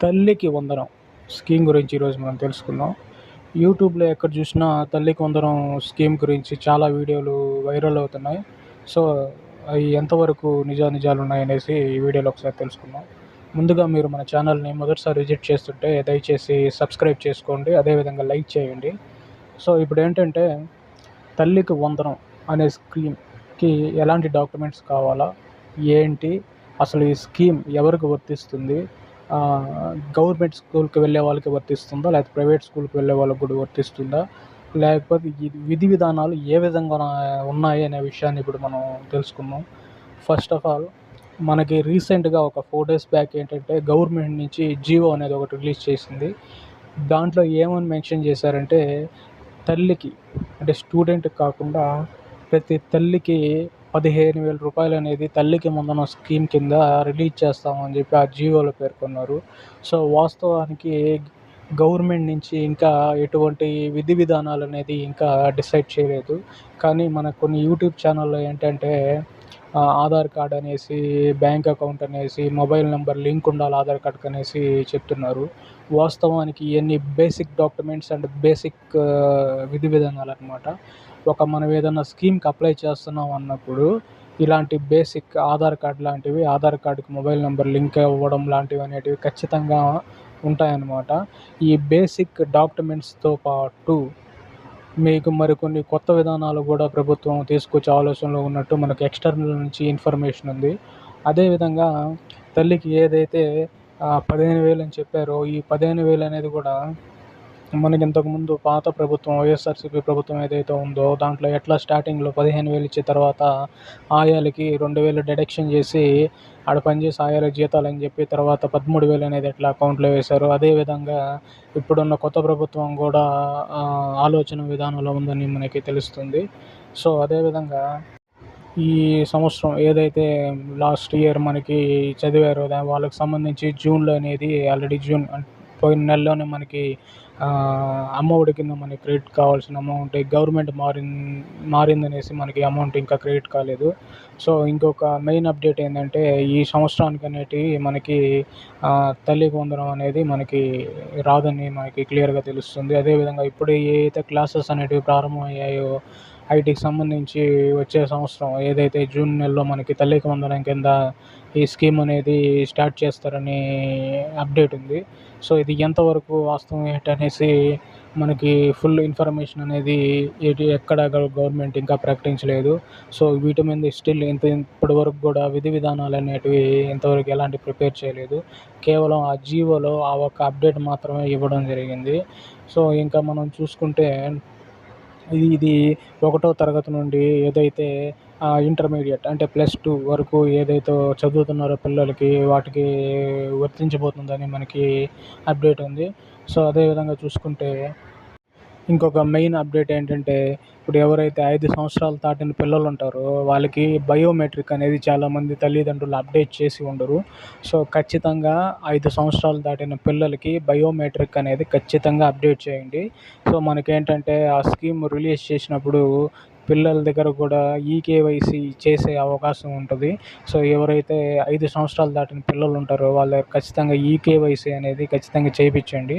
తల్లికి వందనం స్కీమ్ గురించి ఈరోజు మనం తెలుసుకుందాం. యూట్యూబ్‌లో ఎక్కడ చూసినా తల్లికి వందనం స్కీమ్ గురించి చాలా వీడియోలు వైరల్ అవుతున్నాయి. సో, అవి ఎంతవరకు నిజానిజాలున్నాయనేసి ఈ వీడియోలో ఒకసారి తెలుసుకుందాం. ముందుగా మీరు మన ఛానల్‌ని మొదటిసారి విజిట్ చేస్తుంటే దయచేసి సబ్స్క్రైబ్ చేసుకోండి. అదేవిధంగా లైక్ చేయండి. సో, ఇప్పుడేంటంటే తల్లికి వందనం అనే స్కీమ్‌కి ఎలాంటి డాక్యుమెంట్స్ కావాలా? ఏంటి? అసలు ఈ స్కీమ్ ఎవరికి వర్తిస్తుంది? గవర్నమెంట్ స్కూల్‌కి వెళ్ళే వాళ్ళకి వర్తిస్తుందా? లేకపోతే ప్రైవేట్ స్కూల్‌కి వెళ్ళే వాళ్ళకి కూడా వర్తిస్తుందా? లేకపోతే ఇది విధి విధానాలు ఏ విధంగా ఉన్నాయి అనే విషయాన్ని ఇప్పుడు మనం తెలుసుకుందాం. ఫస్ట్ ఆఫ్ ఆల్ మనకి రీసెంట్‌గా ఒక 4 డేస్ బ్యాక్ ఏంటంటే గవర్నమెంట్ నుంచి జీవో అనేది ఒకటి రిలీజ్ చేసింది. దాంట్లో ఏమని మెన్షన్ చేశారంటే తల్లికి అంటే స్టూడెంట్‌కి కాకుండా ప్రతి తల్లికి రూ. 15,000 అనేది తల్లికి వందనం స్కీమ్ కింద రిలీజ్ చేస్తామని చెప్పి ఆ జీవోలో పేర్కొన్నారు. సో, వాస్తవానికి గవర్నమెంట్ నుంచి ఇంకా ఎటువంటి విధి విధానాలు అనేది ఇంకా డిసైడ్ చేయలేదు. కానీ మన కొన్ని యూట్యూబ్ ఛానల్‌లో ఏంటంటే ఆధార్ కార్డ్ అనేసి, బ్యాంక్ అకౌంట్ అనేసి, మొబైల్ నంబర్ లింక్ ఉండాలి ఆధార్ కార్డ్‌కి అనేసి చెప్తున్నారు. వాస్తవానికి ఇయన్నీ బేసిక్ డాక్యుమెంట్స్ అండ్ బేసిక్ విధి విధానాలన్నమాట. మనం ఏదైనా స్కీమ్‌కి అప్లై చేస్తున్నాం అన్నప్పుడు ఇలాంటి బేసిక్ ఆధార్ కార్డ్ లాంటివి, ఆధార్ కార్డ్‌కి మొబైల్ నంబర్ లింక్ అవ్వడం లాంటివి అనేటివి ఖచ్చితంగా ఉంటాయన్నమాట. ఈ బేసిక్ డాక్యుమెంట్స్‌తో పాటు మీకు మరికొన్ని కొత్త విధానాలు కూడా ప్రభుత్వం తీసుకొచ్చే ఆలోచనలో ఉన్నట్టు మనకు ఎక్స్‌టర్నల్ నుంచి ఇన్ఫర్మేషన్ ఉంది. అదేవిధంగా తల్లికి ఏదైతే 15,000 అని చెప్పారో ఈ 15,000 అనేది కూడా మనకి ఇంతకుముందు పాత ప్రభుత్వం వైఎస్ఆర్‌సీపీ ప్రభుత్వం ఏదైతే ఉందో దాంట్లో ఎట్లా స్టార్టింగ్‌లో 15,000 ఇచ్చిన తర్వాత ఆయాలకి 2,000 డిడక్షన్ చేసి ఆడ పనిచేసే ఆయాలకి జీతాలని చెప్పి తర్వాత 13,000 అనేది ఎట్లా అకౌంట్‌లో వేశారో అదేవిధంగా ఇప్పుడున్న కొత్త ప్రభుత్వం కూడా ఆలోచన విధానంలో ఉందని మనకి తెలుస్తుంది. సో, అదేవిధంగా ఈ సంవత్సరం ఏదైతే లాస్ట్ ఇయర్ మనకి చదివారో వాళ్ళకి సంబంధించి జూన్‌లో అనేది ఆల్రెడీ పోయిన నెలలోనే మనకి అమ్మఒడి కింద మనకి క్రెడిట్ కావాల్సిన అమౌంట్ గవర్నమెంట్ మారిందనేసి మనకి అమౌంట్ ఇంకా క్రెడిట్ కాలేదు. సో, ఇంకొక మెయిన్ అప్డేట్ ఏందంటే ఈ సంవత్సరానికి అనేటివి మనకి తల్లికి వందనం అనేది మనకి రాదని మనకి క్లియర్‌గా తెలుస్తుంది. అదేవిధంగా ఇప్పుడు ఏదైతే క్లాసెస్ అనేటివి ప్రారంభమయ్యాయో ఐటీకి సంబంధించి వచ్చే సంవత్సరం ఏదైతే జూన్ నెలలో మనకి తల్లికి వందనం కింద ఈ స్కీమ్ అనేది స్టార్ట్ చేస్తారని అప్డేట్ ఉంది. సో, ఇది ఎంతవరకు వాస్తవం ఏంటనేసి మనకి ఫుల్ ఇన్ఫర్మేషన్ అనేది ఎక్కడ గవర్నమెంట్ ఇంకా ప్రకటించలేదు. సో, వీటి మీద స్టిల్ ఇప్పటి వరకు కూడా విధి విధానాలు అనేటివి ఇంతవరకు ఎలాంటి ప్రిపేర్ చేయలేదు. కేవలం ఆ జీవోలో ఆ ఒక్క అప్డేట్ మాత్రమే ఇవ్వడం జరిగింది. సో, ఇంకా మనం చూసుకుంటే ఇది 1వ తరగతి నుండి ఏదైతే ఇంటర్మీడియేట్ అంటే +2 వరకు ఏదైతే చదువుతున్నారో పిల్లలకి వాటికి వర్తించబోతుందని మనకి అప్డేట్ ఉంది. సో, అదేవిధంగా చూసుకుంటే ఇంకొక మెయిన్ అప్డేట్ ఏంటంటే ఇప్పుడు ఎవరైతే 5 సంవత్సరాలు దాటిన పిల్లలు ఉంటారో వాళ్ళకి బయోమెట్రిక్ అనేది చాలామంది తల్లిదండ్రులు అప్డేట్ చేసి ఉండరు. సో, ఖచ్చితంగా 5 సంవత్సరాలు దాటిన పిల్లలకి బయోమెట్రిక్ అనేది ఖచ్చితంగా అప్డేట్ చేయండి. సో, మనకేంటంటే ఆ స్కీమ్ రిలీజ్ చేసినప్పుడు పిల్లల దగ్గర కూడా ఈకేవైసీ చేసే అవకాశం ఉంటుంది. సో, ఎవరైతే 5 సంవత్సరాలు దాటిన పిల్లలు ఉంటారో వాళ్ళ దగ్గర ఖచ్చితంగా ఈకేవైసీ అనేది ఖచ్చితంగా చేయించండి.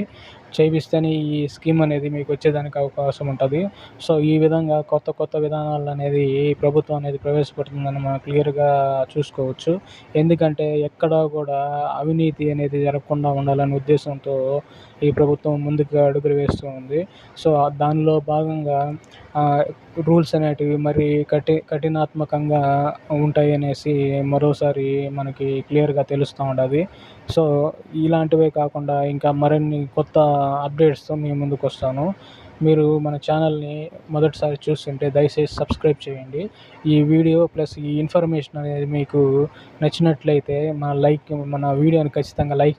చేపిస్తేనే ఈ స్కీమ్ అనేది మీకు వచ్చేదానికి అవకాశం ఉంటుంది. సో, ఈ విధంగా కొత్త విధానాలు అనేది ప్రభుత్వం అనేది ప్రవేశపెడుతుందని మనం క్లియర్‌గా చూసుకోవచ్చు. ఎందుకంటే ఎక్కడా కూడా అవినీతి అనేది జరగకుండా ఉండాలనే ఉద్దేశంతో ఈ ప్రభుత్వం ముందుకు అడుగులు వేస్తూ ఉంది. సో, దానిలో భాగంగా రూల్స్ అనేటివి మరి కఠినాత్మకంగా ఉంటాయనేసి మరోసారి మనకి క్లియర్‌గా తెలుస్తూ ఉండాది. సో, ఇలాంటివే కాకుండా ఇంకా మరిన్ని కొత్త అప్డేట్స్‌తో మీ ముందుకొస్తాను. మీరు మన ఛానల్‌ని మొదటిసారి చూస్తుంటే దయచేసి సబ్స్క్రైబ్ చేయండి. ఈ వీడియో ప్లస్ ఈ ఇన్ఫర్మేషన్ అనేది మీకు నచ్చినట్లయితే మన వీడియోని ఖచ్చితంగా లైక్